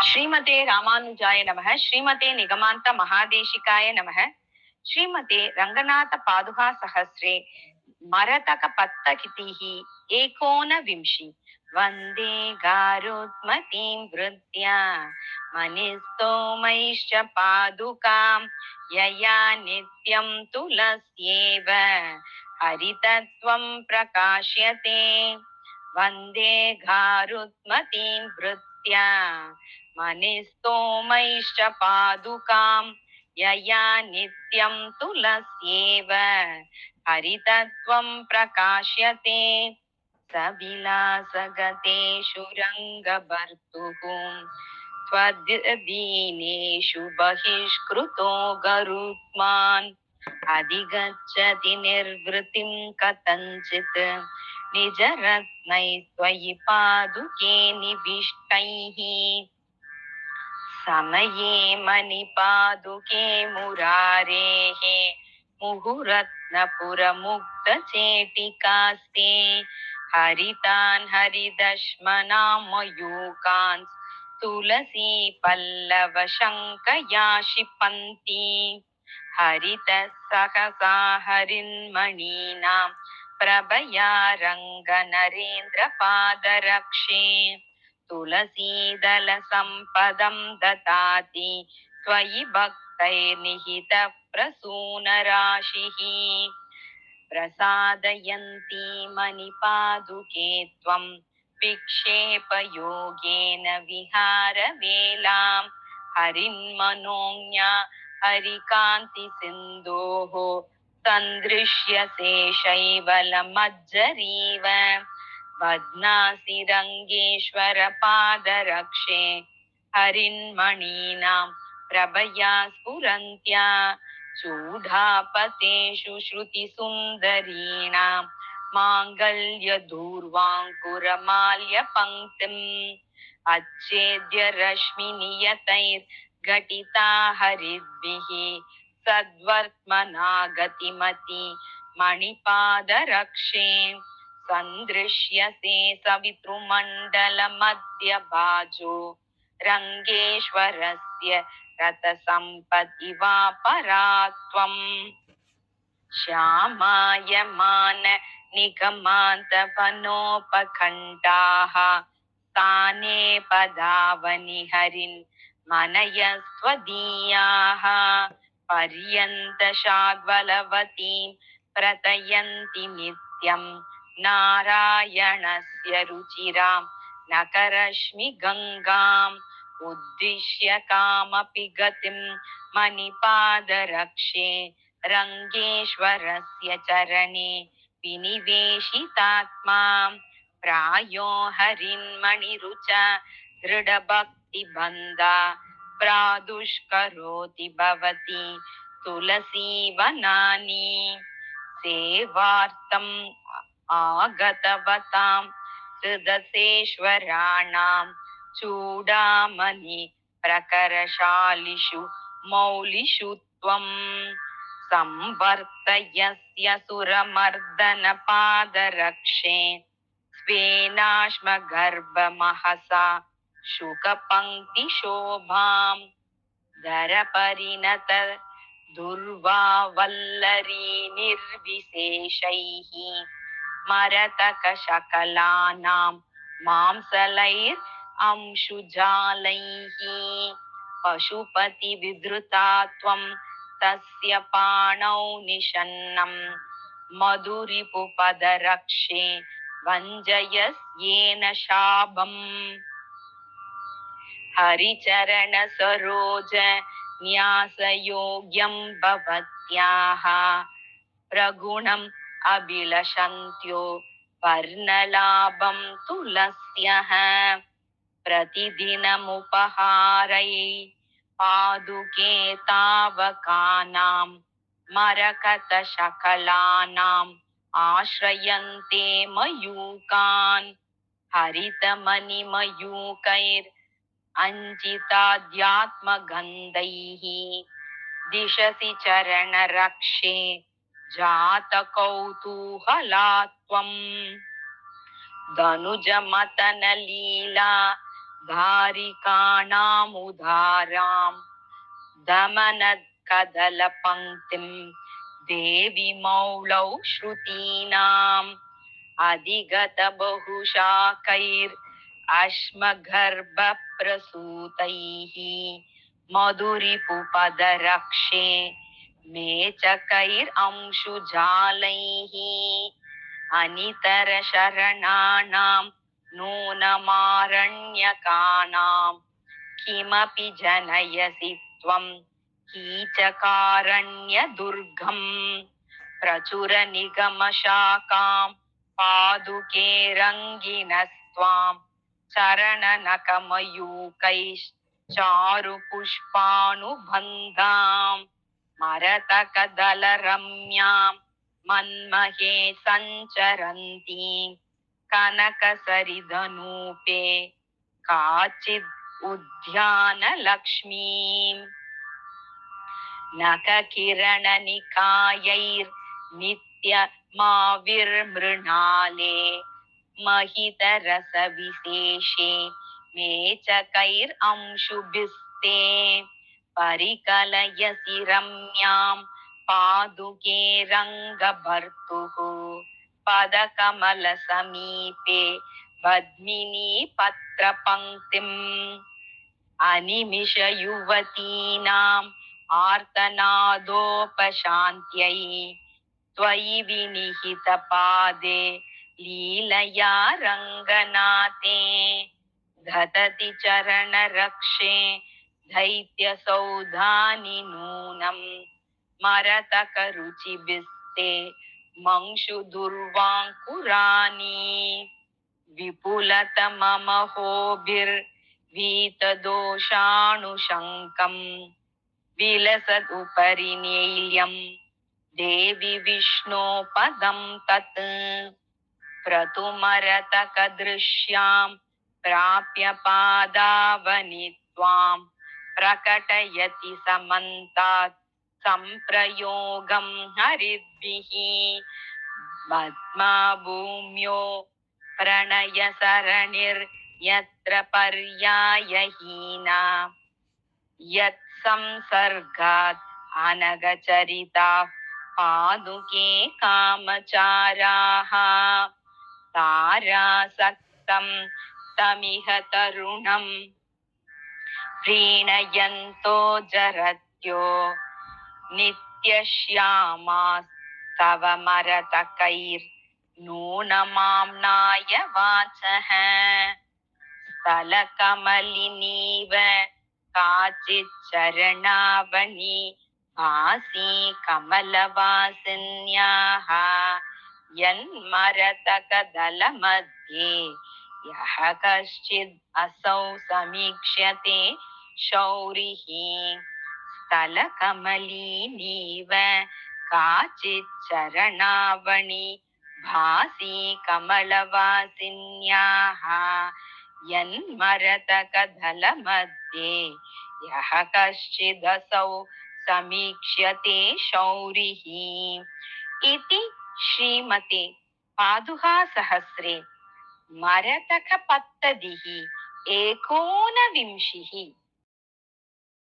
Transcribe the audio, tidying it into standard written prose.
ಶ್ರೀಮತೆ ರಾಮಾನುಜಾಯ ನಮಃ. ಶ್ರೀಮತೆ ನಿಗಮಾಂತ ಮಹಾದೇಶಿಕಾಯ ನಮಃ. ಶ್ರೀಮತೆ ರಂಗನಾಥ ಪಾದುಕಾ ಸಹಸ್ರೆ ಮರತಕ ಪತ್ತಕಿತಿಃ ಏಕೋನವಿಂಶಿ ವಂದೇ ಗಾರುತ್ಮತೀಂ ವೃತ್ಯ ಮನಿಸ್ತೋಮೈಶ್ಚ ಪಾದುಕಾಂ ಯಯಾ ನಿತ್ಯಂ ತುಲಸ್ಯೇವ ಹರಿತತ್ವಂ ಪ್ರಕಾಶ್ಯತೆ. ವಂದೇ ಗಾರುತ್ಮತೀಂ ವೃತ್ಯ ಮನಿಸ್ತೋಮೈಶ್ಚ ಪಾದುಕಾಂ ಯಯಾ ನಿತ್ಯಂ ತುಲಸ್ಯೇವ ಹರಿತತ್ವಂ ಪ್ರಕಾಶ್ಯತೆ. ಸವಿಲಾಸಗತೇಷು ರಂಗಭರ್ತುಃ ತ್ವದೀನೇಷು ಬಹಿಷ್ಕೃತೋ ಗರುತ್ಮಾನ್ ಅಧಿಗಚ್ಚತಿ ನಿರ್ವೃತಿಂ ಕಥಂಚಿತ್ ನಿಜರತ್ನೈ ತ್ವಯಿ ಪಾದುಕೆ ನಿವಿಷ್ಟೈಃ. ಸಮಯೇ ಮಣಿಪಾದುಕೆ ಮುರಾರೇಃ ಮುಹುರತ್ನಪುರಮುಕ್ತಚೇಟಿಕಾಸ್ತೆ ಹರಿತಾನ್ ಹರಿದಶ್ಮನಾಂ ಮಯೂಕಾನ್ ತುಳಸಿ ಪಲ್ಲವ ಶಂಕಯಾ ಕ್ಷಿಪಂತಿ. ಹರಿತಃ ಸಹಸಾ ಹರಿನ್ಮಣೀನಾಂ ಪ್ರಭಯಾ ರಂಗನರೇಂದ್ರ ಪಾದರಕ್ಷೆ. ತುಳಸೀದಲ ಸಂಪದಂ ದದಾತಿ ತ್ವಯಿ ಭಕ್ತೈರ್ನಿಹಿತ ಪ್ರಸೂನರಾಶಿಃ. ಪ್ರಸಾದಯಂತಿ ಮಣಿಪಾದುಕೆ ತ್ವಂ ವಿಕ್ಷೇಪ ಯೋಗೇನ ವಿಹಾರ ವೇಲಾಂ. ಹರಿನ್ಮನೋಜ್ಞ ಹರಿಕಾಂತಿ ಸಿಂಧೋಃ ಸಂದೃಶ್ಯಸೆ ಶೈವಲಮಜ್ಜರೀವ. ಬಧ್ನಾಸಿ ರಂಗೇಶ್ವರ ಪಾದರಕ್ಷೆ ಹರಿನ್ಮಣೀನಾಂ ಪ್ರಭಯಾ ಸ್ಫುರಂತ್ಯಾ. ಚೂಢಾಪತೇಷು ಶ್ರುತಿಸುಂದರೀಣಾಂ ಮಾಂಗಲ್ಯ ದೂರ್ವಾಂಕುರಮಾಲ್ಯ ಪಂಕ್ತಿಂ. ಅಚ್ಛೇದ್ಯ ರಶ್ಮಿ ನಿಯತೈರ್ ಘಟಿತಾ ಹರಿದ್ಭಿಃ ಸದ್ವರ್ತ್ಮನಾಗತಿಮತಿ ಮಣಿಪಾದರಕ್ಷೆ. ಸಂದೃಶ್ಯಸೆ ಸವಿತೃಮಂಡಲ ಮಧ್ಯ ಬಾಜೋ ರಂಗೇಶ್ವರಸ್ಯ ರಥ ಸಂಪದಿವಾಪರಾತ್ವಂ. ಶ್ಯಾಮಾಯಮಾನ ನಿಗಮಾಂತ ವನೋಪಖಂಡಾಃ ಸ್ಥಾನೇ ಪದಾವನಿ ಹರಿನ್ ಮನಯಸ್ತ್ವದೀಯಾಃ. ಪರ್ಯಂತ ಶಾದ್ವಲವತೀಂ ಪ್ರತಯಂತಿ ನಿತ್ಯಂ ನಾರಾಯಣಸ್ಯ ರುಚಿರಾಂ ನಖರಶ್ಮಿ ಗಂಗಾಂ. ಉದ್ದಿಶ್ಯ ಕಾಮಪಿ ಗತಿಂ ಮಣಿಪಾದರಕ್ಷೆ ರಂಗೇಶ್ವರಸ್ಯ ಚರಣೆ ವಿನಿವೇಶಿತಾತ್ಮಾ. ಪ್ರಾಯೋ ಹರಿನ್ಮಣಿರುಚ ದೃಢಭಕ್ತಿ ಬಂಧ ಪ್ರಾದುಷ್ಕರೋತಿ ಭವತಿ ತುಳಸೀವನಾನಿ. ಸೇವಾರ್ಥಂ ಆಗತವತಾಂ ಹೃದಸೇಶ್ವರಾಣಾಂ ಚೂಡಾಮಣಿ ಪ್ರಕರಶಾಲಿಷು ಮೌಲಿಷು ತ್ವಂ. ಸಂವರ್ತಯಸ್ಯ ಸುರಮರ್ದನ ಪಾದರಕ್ಷೆ ಸ್ವೇನಾಶ್ಮಗರ್ಭಮಹಸಾ ಶುಕಪಂಕ್ತಿ ಶೋಭಾಂ. ಧರಪರಿಣತ ದುರ್ವಾವಲ್ಲರಿ ನಿರ್ವಿಶೇಷೈಃ ಮರತಕ ಶಕಲಾನಾಂ ಮಾಂಸಲೈರ್ ಅಂಶುಜಾಲೈಃ. ಪಶುಪತಿ ವಿಧೃತಾ ತ್ವಂ ತಸ್ಯ ಪಾಣೌ ನಿಷನ್ನಂ ಮಧುರಿಪು ಪದರಕ್ಷೆ ಭಂಜಯಸ್ಯೇನ ಶಾಪಂ. ಹರಿಚರಣ ಸರೋಜ ನ್ಯಾಸಯೋಗ್ಯಂ ಭವತ್ಯಾಃ ಪ್ರಗುಣಂ ಅಭಿಲಷಂತ್ಯೋ ವರ್ಣಲಾಭಂ ತುಲಸ್ಯಃ. ಪ್ರತಿದಿನಮುಪಹಾರೈ ಪಾದುಕೆ ತಾವಕಾನಾಂ ಮರಕತ ಶಕಲಾನಾಂ ಆಶ್ರಯಂತೆ ಮಯೂಕಾನ್. ಹರಿತಮಣಿಮಯೂಕೈರ್ ಅಂಚಿತಾಧ್ಯಾತ್ಮಗಂಧೈಃ ದಿಶಸಿ ಚರಣರಕ್ಷೆ ಜಾತಕೌತೂಹಲಾತ್ವಂ. ಧನುಜ ಮತನ ಲೀಲಾ धारिकाणामुदारां दमनकदलपङ्क्तिं देवी मौलौ श्रुतीनाम् अधिगतबहुशाखैरश्मगर्भप्रसूतैः मधुरिपुपदरक्षे मेचकैरंशुजालैः अनितरशरणानां नूनमारण्यकानां किमपि जनयसि त्वं कीचकारण्यदुर्गम् प्रचुरनिगमशाखां पादुके रङ्गिनस्त्वां चरणनकमयूकैश्चारुपुष्पाणुबन्धां मरतकदलरम्यां मन्महे सञ्चरन्तीं कनकसरिधनूपे काचिद् उद्यानलक्ष्मीम् नखकिरणनिकायैर्नित्यमाविर्मृणाले महितरसविशेषे मेचकैरंशुभिस्ते परिकलयसि रम्यां पादुके रङ्गभर्तुः पदकमलसमीपे पद्मिनी पत्रपङ्क्तिम् अनिमिषयुवतीनाम् आर्तनादोपशान्त्यै त्वयि विनिहितपादे लीलया रङ्गनाथे धतति चरणरक्षे दैत्यसौधानि नूनं मरतकरुचिभिस्ते मंशुदुर्वाङ्कुरानि विपुलतममहोभिर्वीतदोषाणुशङ्कम् विलसदुपरि नैल्यं देवि विष्णो पदं तत् क्रतुमरतकदृश्यां प्राप्य पादावनि त्वां प्रकटयति समन्तात् सम्प्रयोगं हरिद्भिः पद्माभूम्यो प्रणयसरणिर्यत्र पर्यायहीना यत्संसर्गात् अनगचरिताः पादुके कामचाराः तारासक्तं तमिह तरुणं प्रीणयन्तो जरत्यो नित्यश्यामास्तव मरतकैर्नूनमाम्नाय वाचः स्थलकमलिनीव काचिच्चरणावणि भासी कमलवासिन्याः यन्मरतकदलमध्ये यः कश्चिद् असौ समीक्ष्यते शौरिः स्थलकमलिनीव काचिच्चरणावणि भासी कमलवासिन्याः यन्मरतकदलमध्ये यः कश्चिदसौ समीक्ष्यते शौरिः इति श्रीमते पादुकासहस्रे मरतकपत्तदिः एकोनविंशिः